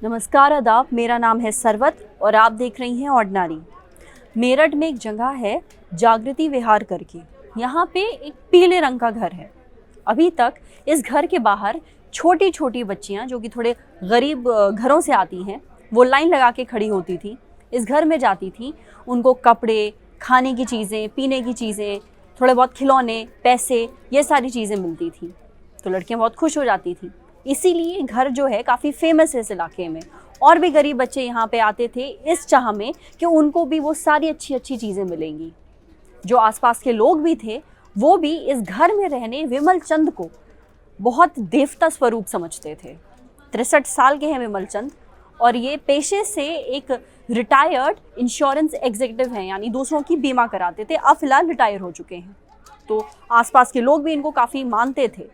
नमस्कार आदाब, मेरा नाम है सरवत और आप देख रही हैं ऑर्डिनरी। मेरठ में एक जगह है जागृति विहार करके, यहाँ पे एक पीले रंग का घर है। अभी तक इस घर के बाहर छोटी छोटी बच्चियाँ जो कि थोड़े गरीब घरों से आती हैं, वो लाइन लगा के खड़ी होती थी, इस घर में जाती थी। उनको कपड़े, खाने की चीज़ें, पीने की चीज़ें, थोड़े बहुत खिलौने, पैसे, ये सारी चीज़ें मिलती थी। तो लड़कियाँ बहुत खुश हो जाती थी। इसीलिए घर जो है काफ़ी फेमस है इस इलाके में। और भी गरीब बच्चे यहाँ पे आते थे इस चाह में कि उनको भी वो सारी अच्छी अच्छी चीज़ें मिलेंगी। जो आसपास के लोग भी थे वो भी इस घर में रहने विमल चंद को बहुत देवता स्वरूप समझते थे। 63 साल के हैं विमल चंद और ये पेशे से एक रिटायर्ड इंश्योरेंस एग्जीक्यूटिव हैं, यानी दूसरों की बीमा कराते थे। अब फिलहाल रिटायर हो चुके हैं। तो आसपास के लोग भी इनको काफ़ी मानते थे।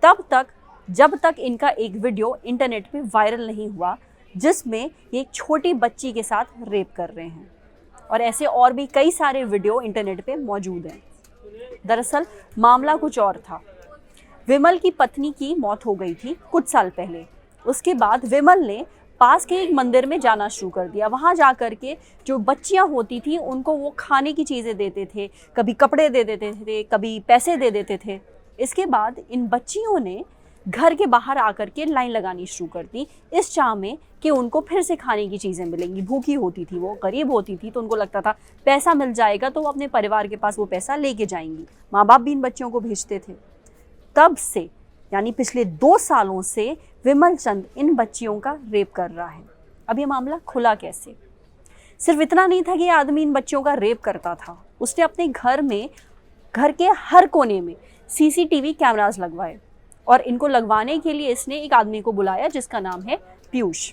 तब तक जब तक इनका एक वीडियो इंटरनेट पे वायरल नहीं हुआ जिसमें ये एक छोटी बच्ची के साथ रेप कर रहे हैं। और ऐसे और भी कई सारे वीडियो इंटरनेट पे मौजूद हैं। दरअसल मामला कुछ और था। विमल की पत्नी की मौत हो गई थी कुछ साल पहले। उसके बाद विमल ने पास के एक मंदिर में जाना शुरू कर दिया। वहाँ जा कर के जो बच्चियाँ होती थी उनको वो खाने की चीज़ें देते थे, कभी कपड़े दे देते थे, कभी पैसे दे देते थे। इसके बाद इन बच्चियों ने घर के बाहर आकर के लाइन लगानी शुरू कर दी इस चाह में कि उनको फिर से खाने की चीज़ें मिलेंगी। भूखी होती थी, वो गरीब होती थी, तो उनको लगता था पैसा मिल जाएगा तो वो अपने परिवार के पास वो पैसा लेके जाएंगी। माँ बाप भी इन बच्चियों को भेजते थे। तब से यानी पिछले 2 सालों से विमल चंद इन बच्चियों का रेप कर रहा है। अब ये मामला खुला कैसे? सिर्फ इतना नहीं था कि ये आदमी इन बच्चियों का रेप करता था, उसने अपने घर के हर कोने में CCTV कैमरास लगवाए और इनको लगवाने के लिए इसने एक आदमी को बुलाया जिसका नाम है पीयूष।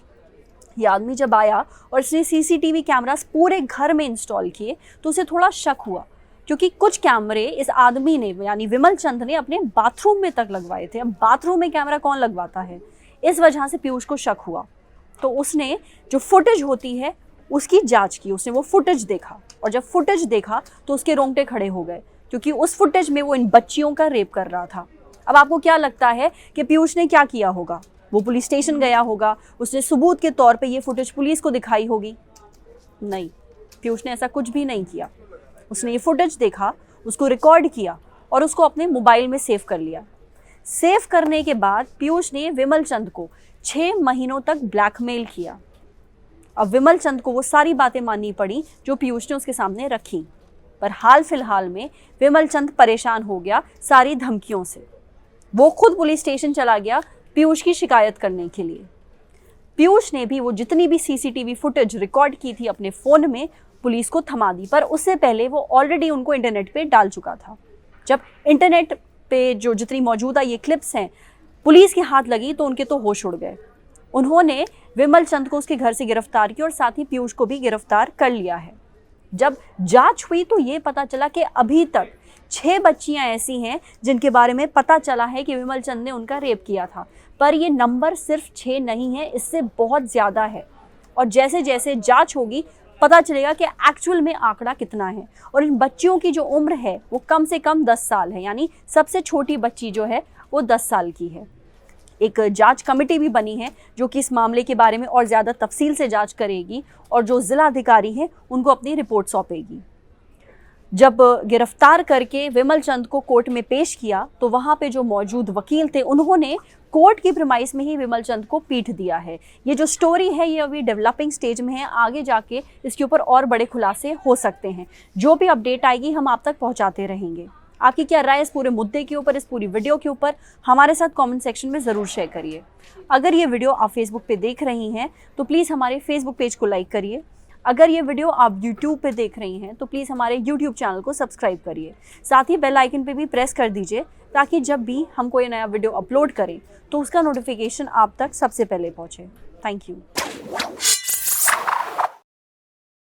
ये आदमी जब आया और इसने CCTV कैमरास पूरे घर में इंस्टॉल किए तो उसे थोड़ा शक हुआ, क्योंकि कुछ कैमरे इस आदमी ने यानी विमल चंद ने अपने बाथरूम में तक लगवाए थे। अब बाथरूम में कैमरा कौन लगवाता है? इस वजह से पीयूष को शक हुआ। तो उसने जो फुटेज होती है उसकी जाँच की। उसने वो फुटेज देखा और जब फुटेज देखा तो उसके रोंगटे खड़े हो गए, क्योंकि उस फुटेज में वो इन बच्चियों का रेप कर रहा था। अब आपको क्या लगता है कि पीयूष ने क्या किया होगा? वो पुलिस स्टेशन गया होगा, उसने सबूत के तौर पे ये फुटेज पुलिस को दिखाई होगी? नहीं, पीयूष ने ऐसा कुछ भी नहीं किया। उसने ये फुटेज देखा, उसको रिकॉर्ड किया और उसको अपने मोबाइल में सेव कर लिया। सेव करने के बाद पीयूष ने विमल चंद को 6 महीनों तक ब्लैकमेल किया। अब विमल चंद को वो सारी बातें माननी पड़ी जो पीयूष ने उसके सामने रखी। पर हाल फिलहाल में विमल चंद परेशान हो गया सारी धमकियों से। वो खुद पुलिस स्टेशन चला गया पीयूष की शिकायत करने के लिए। पीयूष ने भी वो जितनी भी CCTV फुटेज रिकॉर्ड की थी अपने फ़ोन में पुलिस को थमा दी, पर उससे पहले वो ऑलरेडी उनको इंटरनेट पे डाल चुका था। जब इंटरनेट पे जो जितनी मौजूदा ये क्लिप्स हैं पुलिस के हाथ लगी तो उनके तो होश उड़ गए। उन्होंने विमल चंद को उसके घर से गिरफ्तार किया और साथ ही पीयूष को भी गिरफ्तार कर लिया है। जब जांच हुई तो ये पता चला कि अभी तक 6 बच्चियां ऐसी हैं जिनके बारे में पता चला है कि विमल चंद ने उनका रेप किया था। पर ये नंबर सिर्फ 6 नहीं है, इससे बहुत ज़्यादा है। और जैसे जैसे जांच होगी पता चलेगा कि एक्चुअल में आंकड़ा कितना है। और इन बच्चियों की जो उम्र है वो कम से कम 10 साल है, यानी सबसे छोटी बच्ची जो है वो 10 साल की है। एक जांच कमेटी भी बनी है जो कि इस मामले के बारे में और ज़्यादा तफसील से जांच करेगी और जो ज़िला अधिकारी हैं उनको अपनी रिपोर्ट सौंपेगी। जब गिरफ्तार करके विमल चंद को कोर्ट में पेश किया तो वहाँ पे जो मौजूद वकील थे उन्होंने कोर्ट की प्रीमाइस में ही विमल चंद को पीट दिया है। ये जो स्टोरी है ये अभी डेवलपिंग स्टेज में है, आगे जाके इसके ऊपर और बड़े खुलासे हो सकते हैं। जो भी अपडेट आएगी हम आप तक पहुँचाते रहेंगे। आपकी क्या राय इस पूरे मुद्दे के ऊपर, इस पूरी वीडियो के ऊपर हमारे साथ कमेंट सेक्शन में ज़रूर शेयर करिए। अगर ये वीडियो आप फेसबुक पे देख रही हैं तो प्लीज़ हमारे फेसबुक पेज को लाइक करिए। अगर ये वीडियो आप YouTube पे देख रही हैं तो प्लीज़ हमारे YouTube चैनल को सब्सक्राइब करिए। साथ ही बेल आइकन पे भी प्रेस कर दीजिए ताकि जब भी हम कोई नया वीडियो अपलोड करें तो उसका नोटिफिकेशन आप तक सबसे पहले पहुँचे। Thank you.